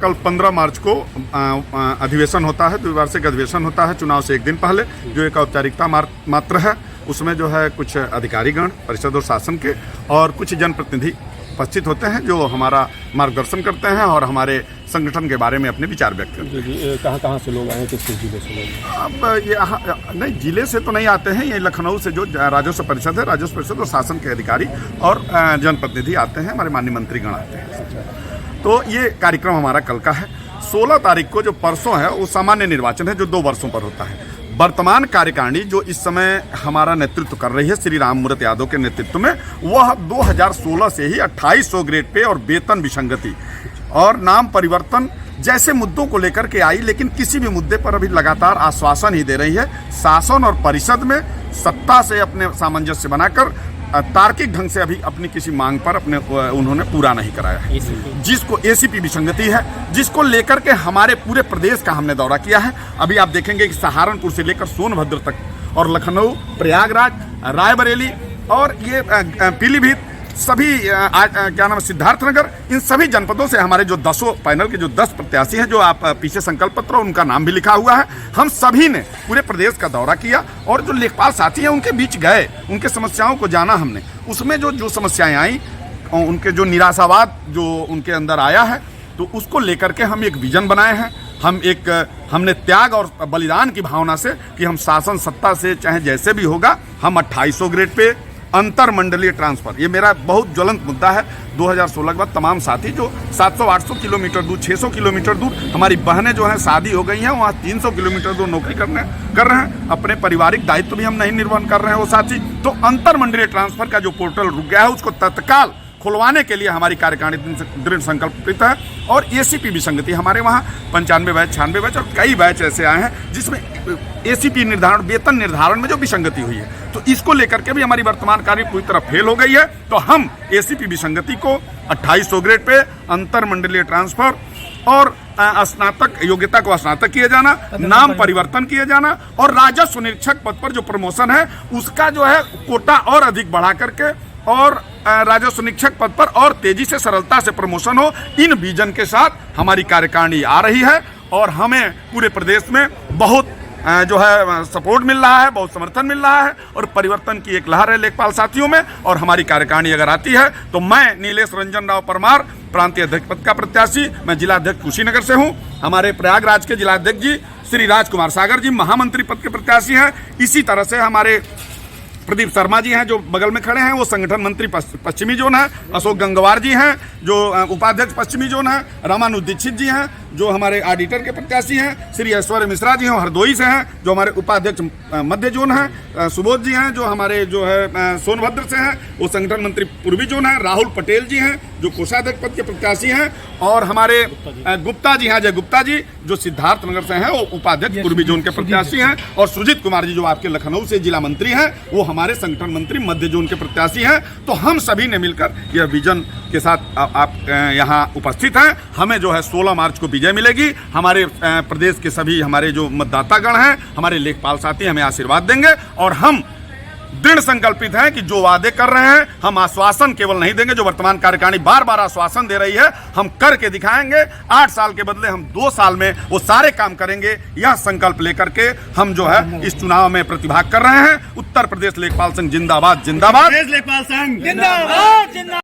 कल 15 मार्च को अधिवेशन होता है, द्विवार्षिक अधिवेशन होता है चुनाव से एक दिन पहले, जो एक औपचारिकता मात्र है। उसमें जो है कुछ अधिकारीगण परिषद और शासन के और कुछ जनप्रतिनिधि उपस्थित होते हैं जो हमारा मार्गदर्शन करते हैं और हमारे संगठन के बारे में अपने विचार व्यक्त करते हैं। जी, कहाँ से लोग आए, किस जिले से लोग? अब ये नहीं, जिले से तो नहीं आते हैं, ये लखनऊ से जो राजस्व परिषद है, राजस्व परिषद और शासन के अधिकारी और जनप्रतिनिधि आते हैं, हमारे माननीय मंत्रीगण आते हैं। तो ये कार्यक्रम हमारा कल का है। 16 तारीख को जो परसों है वो सामान्य निर्वाचन है जो 2 वर्षों पर होता है। वर्तमान कार्यकारिणी जो इस समय हमारा नेतृत्व कर रही है श्री राममूर्त यादव के नेतृत्व में, वह 2016 से ही 2800 ग्रेड पे और वेतन विसंगति और नाम परिवर्तन जैसे मुद्दों को लेकर के आई, लेकिन किसी भी मुद्दे पर अभी लगातार आश्वासन ही दे रही है। शासन और परिषद में सत्ता से अपने सामंजस्य बनाकर तार्किक ढंग से अभी अपनी किसी मांग पर उन्होंने पूरा नहीं कराया है। जिसको एसीपी विसंगति है, जिसको लेकर के हमारे पूरे प्रदेश का हमने दौरा किया है। अभी आप देखेंगे कि सहारनपुर से लेकर सोनभद्र तक और लखनऊ, प्रयागराज, रायबरेली और ये पीलीभीत, सभी क्या नाम है, सिद्धार्थनगर, इन सभी जनपदों से हमारे जो 10 पैनल के जो 10 प्रत्याशी हैं, जो आप पीछे संकल्प पत्र उनका नाम भी लिखा हुआ है, हम सभी ने पूरे प्रदेश का दौरा किया और जो लेखपाल साथी हैं उनके बीच गए, उनके समस्याओं को जाना हमने। उसमें जो समस्याएं आई, उनके जो निराशावाद जो उनके अंदर आया है, तो उसको लेकर के हम एक विजन बनाए हैं। हमने त्याग और बलिदान की भावना से कि हम शासन सत्ता से चाहे जैसे भी होगा, हम 2800 ग्रेड पे अंतर मंडलीय ट्रांसफर, ये मेरा बहुत ज्वलंत मुद्दा है। 2016 के बाद तमाम साथी जो 700-800 किलोमीटर दूर, 600 किलोमीटर दूर, हमारी बहनें जो हैं शादी हो गई हैं, वहाँ 300 किलोमीटर दूर नौकरी कर रहे हैं, अपने पारिवारिक दायित्व भी हम नहीं निर्वहन कर रहे हैं वो साथी। तो अंतर मंडलीय ट्रांसफर का जो पोर्टल रुक गया है, उसको तत्काल खुलवाने के लिए हमारी कार्यकारिणी दृढ़ संकल्पित है। और एसीपी विसंगति हमारे वहाँ 95 बैच, 96 बैच और कई बैच ऐसे आए हैं जिसमें एसीपी निर्धारण, वेतन निर्धारण में जो विसंगति हुई है, तो इसको लेकर के भी हमारी वर्तमान कार्य पूरी तरह फेल हो गई है। तो हम एसीपी विसंगति को 2800 ग्रेड पे अंतर मंडलीय ट्रांसफर और स्नातक योग्यता को स्नातक किए जाना, नाम परिवर्तन किए जाना और राजस्व निरीक्षक पद पर जो प्रमोशन है उसका जो है कोटा और अधिक बढ़ा करके और राजस्व निरीक्षक पद पर और तेजी से सरलता से प्रमोशन हो, इन विजन के साथ हमारी कार्यकारिणी आ रही है। और हमें पूरे प्रदेश में बहुत जो है सपोर्ट मिल रहा है, बहुत समर्थन मिल रहा है और परिवर्तन की एक लहर है लेखपाल साथियों में। और हमारी कार्यकारिणी अगर आती है तो मैं नीलेश रंजन राव परमार, प्रांतीय अध्यक्ष पद का प्रत्याशी, मैं जिला अध्यक्ष कुशीनगर से हूँ। हमारे प्रयागराज के जिला अध्यक्ष जी श्री राजकुमार सागर जी महामंत्री पद के प्रत्याशी हैं। इसी तरह से हमारे प्रदीप शर्मा जी हैं जो बगल में खड़े हैं, वो संगठन मंत्री पश्चिमी जोन है। अशोक गंगवार जी हैं जो उपाध्यक्ष पश्चिमी जोन है। रामानुज दीक्षित जी हैं जो हमारे ऑडिटर के प्रत्याशी हैं। श्री ऐश्वर्य मिश्रा जी हैं हरदोई से हैं जो हमारे उपाध्यक्ष मध्य जोन हैं। सुबोध जी हैं जो हमारे जो है सोनभद्र से हैं, वो संगठन मंत्री पूर्वी जोन है। राहुल पटेल जी हैं जो कोषाध्यक्ष पद के प्रत्याशी हैं और हमारे गुप्ता जी हैं, जय गुप्ता जी जो सिद्धार्थनगर से हैं, वो उपाध्यक्ष पूर्वी जोन के प्रत्याशी हैं। और सुजीत कुमार जी जो आपके लखनऊ से जिला मंत्री हैं, वो हमारे संगठन मंत्री मध्य जोन के प्रत्याशी हैं। तो हम सभी ने मिलकर यह विजन के साथ आप यहाँ उपस्थित हैं। हमें जो है 16 मार्च को विजय मिलेगी। हमारे प्रदेश के सभी हमारे जो मतदातागण हैं, हमारे लेखपाल साथी हमें आशीर्वाद देंगे और हम दृढ़ संकल्पित हैं कि जो वादे कर रहे हैं हम आश्वासन केवल नहीं देंगे, जो वर्तमान कार्यकारिणी बार बार आश्वासन दे रही है हम करके दिखाएंगे। 8 साल के बदले हम 2 साल में वो सारे काम करेंगे। यह संकल्प लेकर के हम जो है इस चुनाव में प्रतिभाग कर रहे हैं। उत्तर प्रदेश लेखपाल संघ जिंदाबाद, जिंदाबाद। लेखपाल संघ जिंदाबाद।